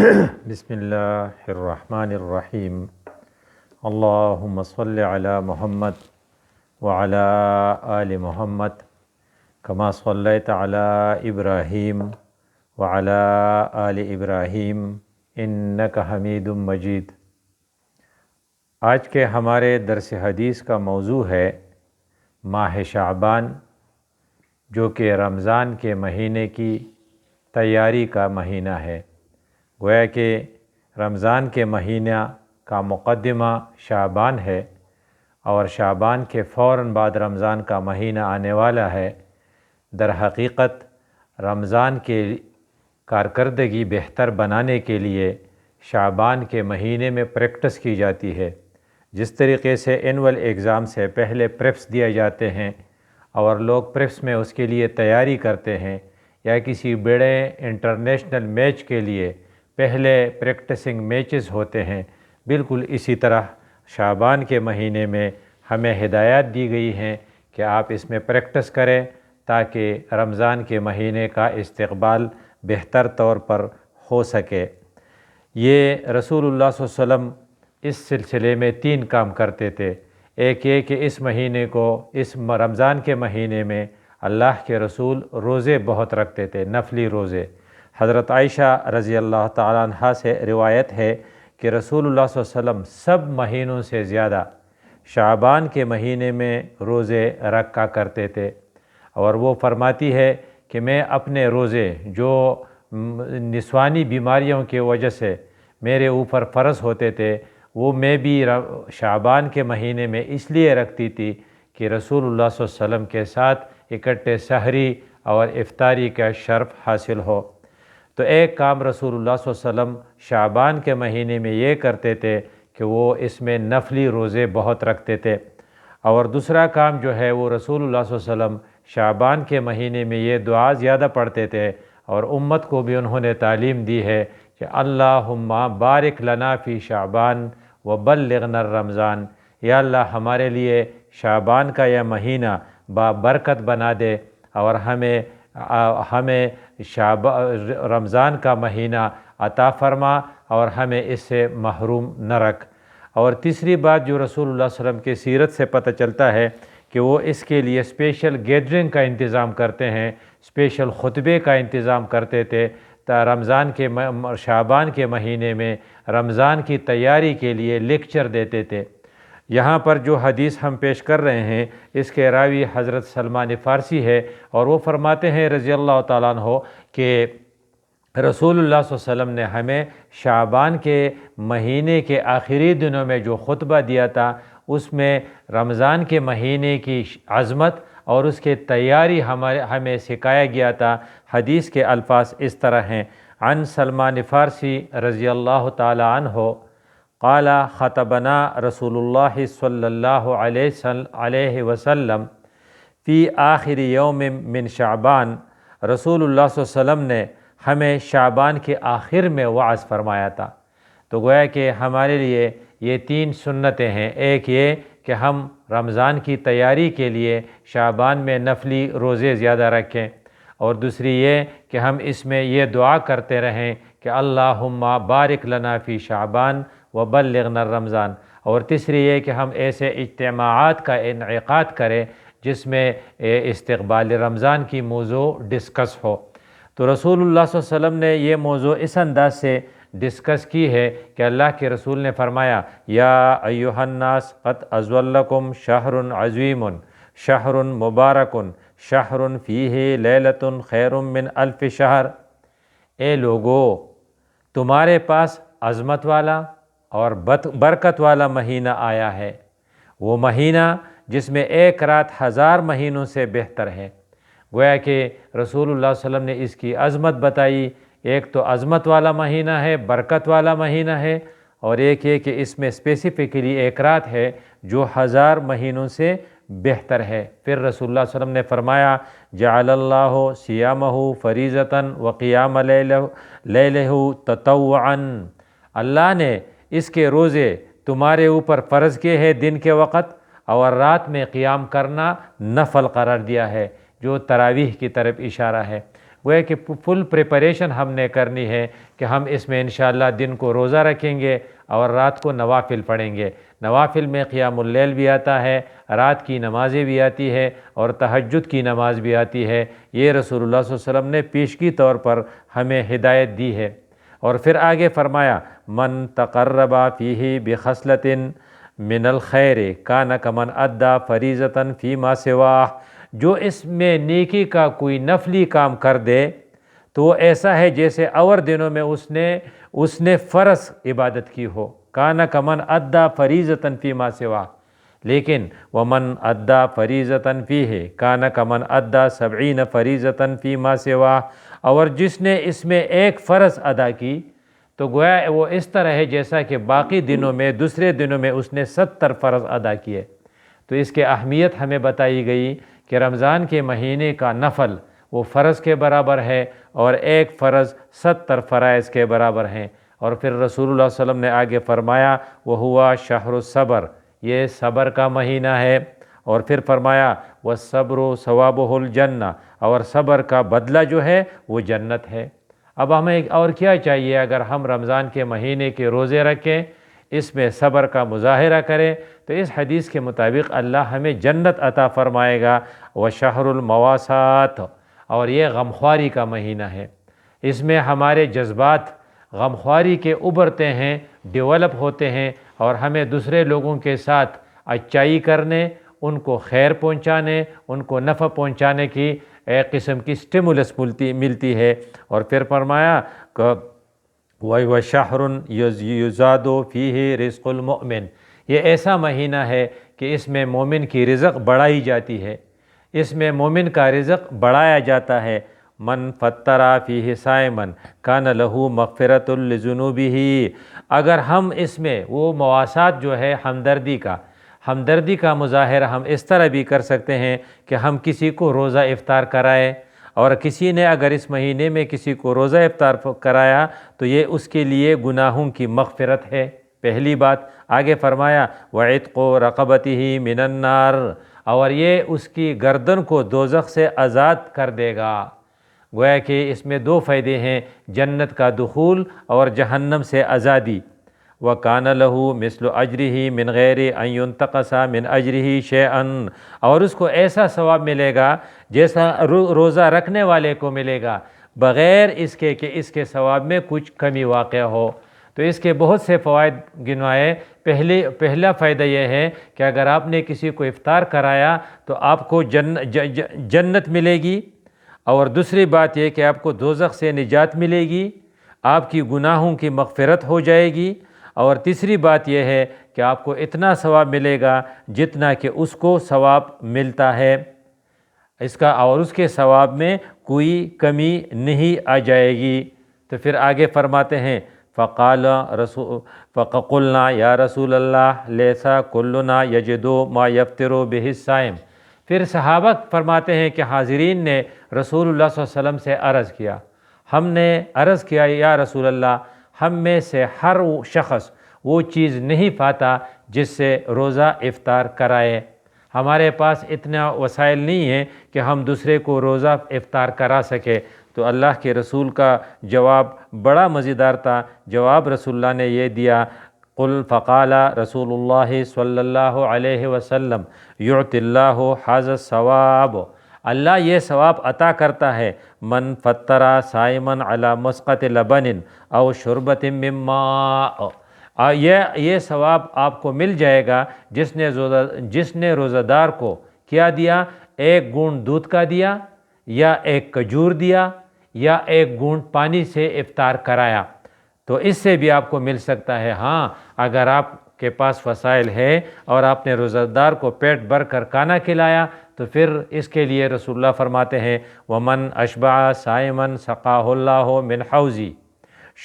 بسم اللہ الرحمن الرحیم اللہم صلی علی محمد وعلی آل محمد کما صلیت علی ابراہیم وعلی آل ابراہیم انک حمید مجید۔ آج کے ہمارے درس حدیث کا موضوع ہے ماہ شعبان، جو کہ رمضان کے مہینے کی تیاری کا مہینہ ہے۔ گویا کہ رمضان کے مہینہ کا مقدمہ شعبان ہے، اور شعبان کے فوراً بعد رمضان کا مہینہ آنے والا ہے۔ در حقیقت رمضان کے کارکردگی بہتر بنانے کے لیے شعبان کے مہینے میں پریکٹس کی جاتی ہے۔ جس طریقے سے اینول ایگزام سے پہلے پریپس دیے جاتے ہیں اور لوگ پریپس میں اس کے لیے تیاری کرتے ہیں، یا کسی بڑے انٹرنیشنل میچ کے لیے پہلے پریکٹسنگ میچز ہوتے ہیں، بالکل اسی طرح شعبان کے مہینے میں ہمیں ہدایات دی گئی ہیں کہ آپ اس میں پریکٹس کریں تاکہ رمضان کے مہینے کا استقبال بہتر طور پر ہو سکے۔ یہ رسول اللہ صلی اللہ علیہ وسلم اس سلسلے میں 3 کام کرتے تھے۔ ایک یہ کہ اس مہینے کو، اس رمضان کے مہینے میں اللہ کے رسول روزے بہت رکھتے تھے، نفلی روزے۔ حضرت عائشہ رضی اللہ تعالیٰ عنہا سے روایت ہے کہ رسول اللہ صلی اللہ علیہ وسلم سب مہینوں سے زیادہ شعبان کے مہینے میں روزے رکھا کرتے تھے، اور وہ فرماتی ہے کہ میں اپنے روزے جو نسوانی بیماریوں کی وجہ سے میرے اوپر فرض ہوتے تھے، وہ میں بھی شعبان کے مہینے میں اس لیے رکھتی تھی کہ رسول اللہ صلی اللہ علیہ وسلم کے ساتھ اکٹھے سحری اور افطاری کا شرف حاصل ہو۔ تو ایک کام رسول اللہ صلی اللہ علیہ وسلم شعبان کے مہینے میں یہ کرتے تھے کہ وہ اس میں نفلی روزے بہت رکھتے تھے، اور دوسرا کام جو ہے وہ رسول اللہ صلی اللہ علیہ وسلم شعبان کے مہینے میں یہ دعا زیادہ پڑھتے تھے، اور امت کو بھی انہوں نے تعلیم دی ہے کہ اللہم بارک لنا فی شعبان وبلغنا الرمضان، یا اللہ ہمارے لیے شعبان کا یہ مہینہ بابرکت بنا دے، اور ہمیں رمضان کا مہینہ عطا فرما، اور ہمیں اس سے محروم نہ رکھ۔ اور تیسری بات جو رسول اللہ صلی اللہ علیہ وسلم کی سیرت سے پتہ چلتا ہے کہ وہ اس کے لیے اسپیشل گیدرنگ کا انتظام کرتے ہیں، اسپیشل خطبے کا انتظام کرتے تھے، رمضان کے شعبان کے مہینے میں رمضان کی تیاری کے لیے لیکچر دیتے تھے۔ یہاں پر جو حدیث ہم پیش کر رہے ہیں، اس کے راوی حضرت سلمان فارسی ہے، اور وہ فرماتے ہیں رضی اللہ تعالیٰ عنہ کہ رسول اللہ صلی اللہ علیہ وسلم نے ہمیں شعبان کے مہینے کے آخری دنوں میں جو خطبہ دیا تھا، اس میں رمضان کے مہینے کی عظمت اور اس کے تیاری ہمیں سکھایا گیا تھا۔ حدیث کے الفاظ اس طرح ہیں: عن سلمان فارسی رضی اللہ تعالی عنہ قال خطبنا رسول اللہ صلی اللہ علیہ وسلم فی آخر یوم من شعبان، رسول اللہ صلی اللہ علیہ وسلم نے ہمیں شعبان کے آخر میں وعظ فرمایا تھا۔ تو گویا کہ ہمارے لیے یہ 3 سنتیں ہیں۔ ایک یہ کہ ہم رمضان کی تیاری کے لیے شعبان میں نفلی روزے زیادہ رکھیں، اور دوسری یہ کہ ہم اس میں یہ دعا کرتے رہیں کہ اللہم بارک لنا فی شعبان وبلغنا الرمضان، اور تیسری یہ کہ ہم ایسے اجتماعات کا انعقاد کریں جس میں استقبال رمضان کی موضوع ڈسکس ہو۔ تو رسول اللہ صلی اللہ علیہ وسلم نے یہ موضوع اس انداز سے ڈسکس کی ہے کہ اللہ کے رسول نے فرمایا: یا ایھا الناس قد اضلکم شہر عظیم شہر مبارک شہر فیہ لیلۃ خیر من الف شہر۔ اے لوگو، تمہارے پاس عظمت والا اور برکت والا مہینہ آیا ہے، وہ مہینہ جس میں ایک رات 1000 مہینوں سے بہتر ہے۔ گویا کہ رسول اللہ صلی اللہ علیہ وسلم نے اس کی عظمت بتائی۔ ایک تو عظمت والا مہینہ ہے، برکت والا مہینہ ہے، اور ایک یہ کہ اس میں اسپیسیفکلی ایک رات ہے جو 1000 مہینوں سے بہتر ہے۔ پھر رسول اللہ صلی اللہ علیہ وسلم نے فرمایا: جعل اللہ صیامہ فریضۃ وقیام لیلہ تطوعا، اللہ نے اس کے روزے تمہارے اوپر فرض کیے ہیں دن کے وقت، اور رات میں قیام کرنا نفل قرار دیا ہے، جو تراویح کی طرف اشارہ ہے۔ گویا کہ فل پریپریشن ہم نے کرنی ہے کہ ہم اس میں انشاءاللہ دن کو روزہ رکھیں گے اور رات کو نوافل پڑھیں گے۔ نوافل میں قیام اللیل بھی آتا ہے، رات کی نمازیں بھی آتی ہے اور تہجد کی نماز بھی آتی ہے۔ یہ رسول اللہ صلی اللہ علیہ وسلم نے پیشگی طور پر ہمیں ہدایت دی ہے۔ اور پھر آگے فرمایا من تقرب فیہ بخصلۃ من الخیر کان کمن ادی فریضۃ فیما سواہ، جو اس میں نیکی کا کوئی نفلی کام کر دے تو وہ ایسا ہے جیسے اور دنوں میں اس نے فرض عبادت کی ہو۔ کان کمن ادی فریضۃ فیما سواہ، لیکن ومن ادی فریضۃ فیہ کان کمن ادی 70 فریضۃ فیما سواہ، اور جس نے اس میں ایک فرض ادا کی تو گویا وہ اس طرح ہے جیسا کہ باقی دنوں میں دوسرے دنوں میں اس نے 70 فرض ادا کیے۔ تو اس کے اہمیت ہمیں بتائی گئی کہ رمضان کے مہینے کا نفل وہ فرض کے برابر ہے اور ایک فرض 70 فرائض کے برابر ہیں۔ اور پھر رسول اللہ صلی اللہ علیہ وسلم نے آگے فرمایا وَهُوَ شَهْرُ الصَّبْرِ، یہ صبر کا مہینہ ہے۔ اور پھر فرمایا وَالصَّبْرُ ثَوَابُهُ الْجَنَّةُ، اور صبر کا بدلہ جو ہے وہ جنت ہے۔ اب ہمیں اور کیا چاہیے اگر ہم رمضان کے مہینے کے روزے رکھیں، اس میں صبر کا مظاہرہ کریں تو اس حدیث کے مطابق اللہ ہمیں جنت عطا فرمائے گا۔ وَشَهْرُ الْمَوَاسَاتِ، اور یہ غمخواری کا مہینہ ہے۔ اس میں ہمارے جذبات غمخواری کے ابھرتے ہیں، ڈیولپ ہوتے ہیں، اور ہمیں دوسرے لوگوں کے ساتھ اچائی کرنے، ان کو خیر پہنچانے، ان کو نفع پہنچانے کی ایک قسم کی سٹیمولس ملتی ہے۔ اور پھر فرمایا کہ وَشَهْرٌ يُزَادُ فِيهِ رِزْقُ الْمُؤْمِنِ، یہ ایسا مہینہ ہے کہ اس میں مومن کی رزق بڑھائی جاتی ہے، اس میں مومن کا رزق بڑھایا جاتا ہے۔ من فطر فیہ صائما کان لہ مغفرۃ لذنوبہ، اگر ہم اس میں وہ مواسات جو ہے ہمدردی کا مظاہرہ ہم اس طرح بھی کر سکتے ہیں کہ ہم کسی کو روزہ افطار کرائیں، اور کسی نے اگر اس مہینے میں کسی کو روزہ افطار کرایا تو یہ اس کے لیے گناہوں کی مغفرت ہے، پہلی بات۔ آگے فرمایا وَعِتْقُ رَقَبَتِهِ مِنَ النَّارِ، اور یہ اس کی گردن کو دوزخ سے آزاد کر دے گا۔ گویا کہ اس میں دو فائدے ہیں، جنت کا دخول اور جہنم سے آزادی۔ وَكَانَ لَهُ مِثْلُ أَجْرِهِ مِنْ غَيْرِ أَنْ يُنْتَقَصَ مِنْ أَجْرِهِ شَيْئًا، اور اس کو ایسا ثواب ملے گا جیسا روزہ رکھنے والے کو ملے گا، بغیر اس کے کہ اس کے ثواب میں کچھ کمی واقع ہو۔ تو اس کے بہت سے فوائد گنوائے۔ پہلا فائدہ یہ ہے کہ اگر آپ نے کسی کو افطار کرایا تو آپ کو جنت ملے گی، اور دوسری بات یہ کہ آپ کو دوزخ سے نجات ملے گی، آپ کی گناہوں کی مغفرت ہو جائے گی، اور تیسری بات یہ ہے کہ آپ کو اتنا ثواب ملے گا جتنا کہ اس کو ثواب ملتا ہے اس کا، اور اس کے ثواب میں کوئی کمی نہیں آ جائے گی۔ تو پھر آگے فرماتے ہیں فَقُلْنَا یا رسول اللہ لیس کلنا یجد ما یفطر بہ الصائم، پھر صحابہ فرماتے ہیں کہ حاضرین نے رسول اللہ صلی اللہ علیہ وسلم سے عرض کیا، ہم نے عرض کیا یا رسول اللہ، ہم میں سے ہر شخص وہ چیز نہیں پاتا جس سے روزہ افطار کرائے، ہمارے پاس اتنا وسائل نہیں ہیں کہ ہم دوسرے کو روزہ افطار کرا سکے۔ تو اللہ کے رسول کا جواب بڑا مزیدار تھا۔ جواب رسول اللہ نے یہ دیا، قل فقال رسول اللہ صلی اللہ علیہ وسلم یعطی اللہ ھذا الثواب، اللہ یہ ثواب عطا کرتا ہے، من فطر صائما علی مسقط لبن او شربۃ من ماء، یہ ثواب آپ کو مل جائے گا جس نے روزہ دار کو کیا دیا، ایک گھونٹ دودھ کا دیا، یا ایک کھجور دیا، یا ایک گھونٹ پانی سے افطار کرایا، تو اس سے بھی آپ کو مل سکتا ہے۔ ہاں اگر آپ کے پاس وسائل ہے اور آپ نے روزہ دار کو پیٹ بھر کر کھانا کھلایا تو پھر اس کے لیے رسول اللہ فرماتے ہیں وَمَنْ أَشْبَعَ صَائِمًا سَقَاهُ اللَّهُ مِنْ حَوْضِي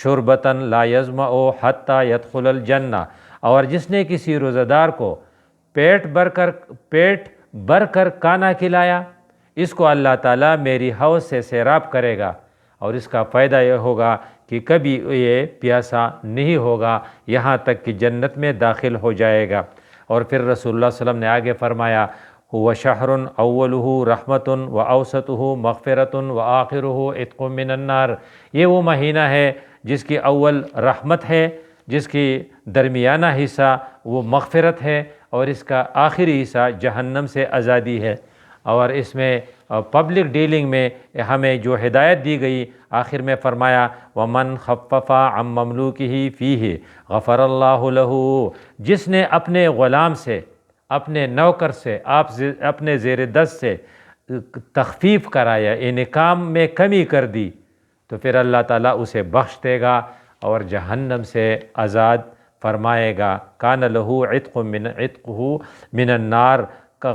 شُرْبَةً لَا يَظْمَأُ حَتَّى يَدْخُلَ الْجَنَّةَ، اور جس نے کسی روزہ دار کو پیٹ بھر کر کھانا کھلایا، اس کو اللہ تعالیٰ میری حوض سے سیراب کرے گا، اور اس کا فائدہ یہ ہوگا کہ کبھی یہ پیاسا نہیں ہوگا یہاں تک کہ جنت میں داخل ہو جائے گا۔ اور پھر رسول اللہ صلی اللہ علیہ وسلم نے آگے فرمایا هو شہر اولہ رحمت و اوسطہ مغفرت و آخرہ عتق من النار، یہ وہ مہینہ ہے جس کی اول رحمت ہے، جس کی درمیانہ حصہ وہ مغفرت ہے، اور اس کا آخری حصہ جہنم سے آزادی ہے۔ اور اس میں پبلک ڈیلنگ میں ہمیں جو ہدایت دی گئی، آخر میں فرمایا وَمَنْ خَفَّفَ عَنْ مَمْلُوكِهِ فِيهِ غَفَرَ اللَّهُ لَهُ، جس نے اپنے غلام سے، اپنے نوکر سے، اپنے زیر دست سے تخفیف کرایا، انعام میں کمی کر دی، تو پھر اللہ تعالیٰ اسے بخش دے گا اور جہنم سے آزاد فرمائے گا۔ کان لہ عتقہ من النار،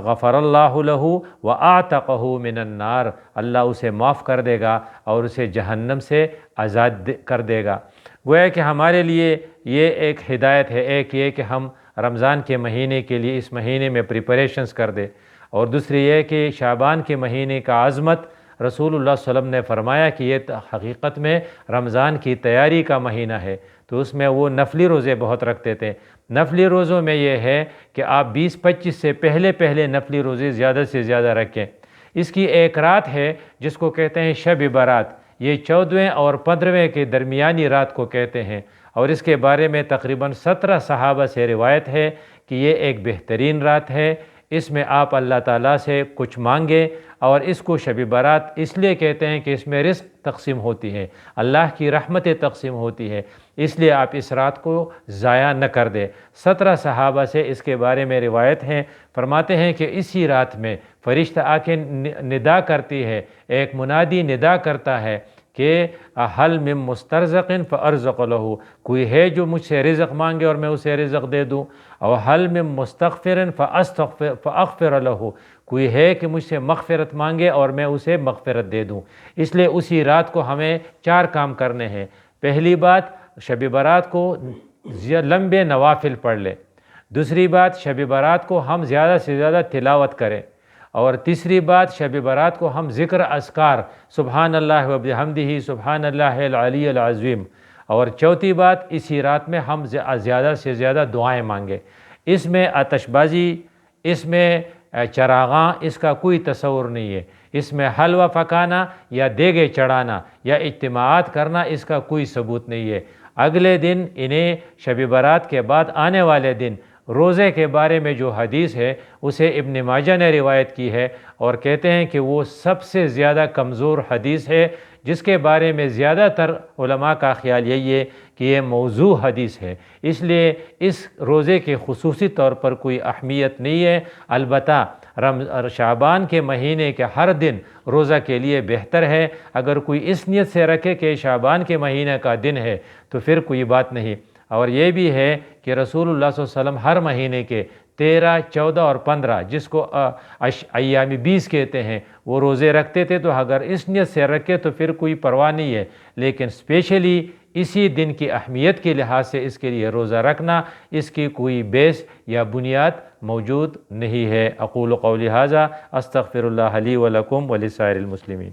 غفر اللہ لہ وآتقہ من النار، اللہ اسے معاف کر دے گا اور اسے جہنم سے آزاد کر دے گا۔ گویا کہ ہمارے لیے یہ ایک ہدایت ہے، ایک یہ کہ ہم رمضان کے مہینے کے لیے اس مہینے میں پریپریشنز کر دیں، اور دوسری یہ کہ شعبان کے مہینے کا عظمت رسول اللہ صلی اللہ علیہ وسلم نے فرمایا کہ یہ حقیقت میں رمضان کی تیاری کا مہینہ ہے، تو اس میں وہ نفلی روزے بہت رکھتے تھے۔ نفلی روزوں میں یہ ہے کہ آپ 20-25 سے پہلے نفلی روزے زیادہ سے زیادہ رکھیں۔ اس کی ایک رات ہے جس کو کہتے ہیں شب برات، یہ 14ویں اور 15ویں کے درمیانی رات کو کہتے ہیں، اور اس کے بارے میں تقریباً 17 صحابہ سے روایت ہے کہ یہ ایک بہترین رات ہے، اس میں آپ اللہ تعالیٰ سے کچھ مانگیں، اور اس کو شب برات اس لیے کہتے ہیں کہ اس میں رزق تقسیم ہوتی ہے، اللہ کی رحمتیں تقسیم ہوتی ہے، اس لیے آپ اس رات کو ضائع نہ کر دیں۔ 17 صحابہ سے اس کے بارے میں روایت ہیں، فرماتے ہیں کہ اسی رات میں فرشتہ آ کے ندا کرتی ہے، ایک منادی ندا کرتا ہے کہ حل من مسترزق فارزق لہ، کوئی ہے جو مجھ سے رزق مانگے اور میں اسے رزق دے دوں، اور حل من مستغفر فاغفر لہ، کوئی ہے کہ مجھ سے مغفرت مانگے اور میں اسے مغفرت دے دوں۔ اس لیے اسی رات کو ہمیں 4 کام کرنے ہیں۔ پہلی بات، شب برات کو لمبے نوافل پڑھ لیں۔ دوسری بات، شب برات کو ہم زیادہ سے زیادہ تلاوت کریں۔ اور تیسری بات، شب برات کو ہم ذکر اذکار سبحان اللہ و بحمدہ سبحان اللہ العلی العظیم۔ اور چوتھی بات، اسی رات میں ہم زیادہ سے زیادہ دعائیں مانگیں۔ اس میں آتش بازی، اس میں چراغاں، اس کا کوئی تصور نہیں ہے، اس میں حلوہ پکانا یا دیگے چڑھانا یا اجتماعات کرنا، اس کا کوئی ثبوت نہیں ہے۔ اگلے دن انہیں شب برات کے بعد آنے والے دن روزے کے بارے میں جو حدیث ہے اسے ابن ماجہ نے روایت کی ہے، اور کہتے ہیں کہ وہ سب سے زیادہ کمزور حدیث ہے، جس کے بارے میں زیادہ تر علماء کا خیال یہی ہے کہ یہ موضوع حدیث ہے۔ اس لیے اس روزے کے خصوصی طور پر کوئی اہمیت نہیں ہے، البتہ شعبان کے مہینے کے ہر دن روزہ کے لیے بہتر ہے۔ اگر کوئی اس نیت سے رکھے کہ شعبان کے مہینے کا دن ہے تو پھر کوئی بات نہیں۔ اور یہ بھی ہے کہ رسول اللہ صلی اللہ علیہ وسلم ہر مہینے کے 13، 14 اور 15، جس کو ایام 20 کہتے ہیں، وہ روزے رکھتے تھے، تو اگر اس نیت سے رکھے تو پھر کوئی پرواہ نہیں ہے، لیکن اسپیشلی اسی دن کی اہمیت کے لحاظ سے اس کے لیے روزہ رکھنا، اس کی کوئی بیس یا بنیاد موجود نہیں ہے۔ اقول قولی ھذا استغفر اللہ لی ولکم ولسائر المسلمین۔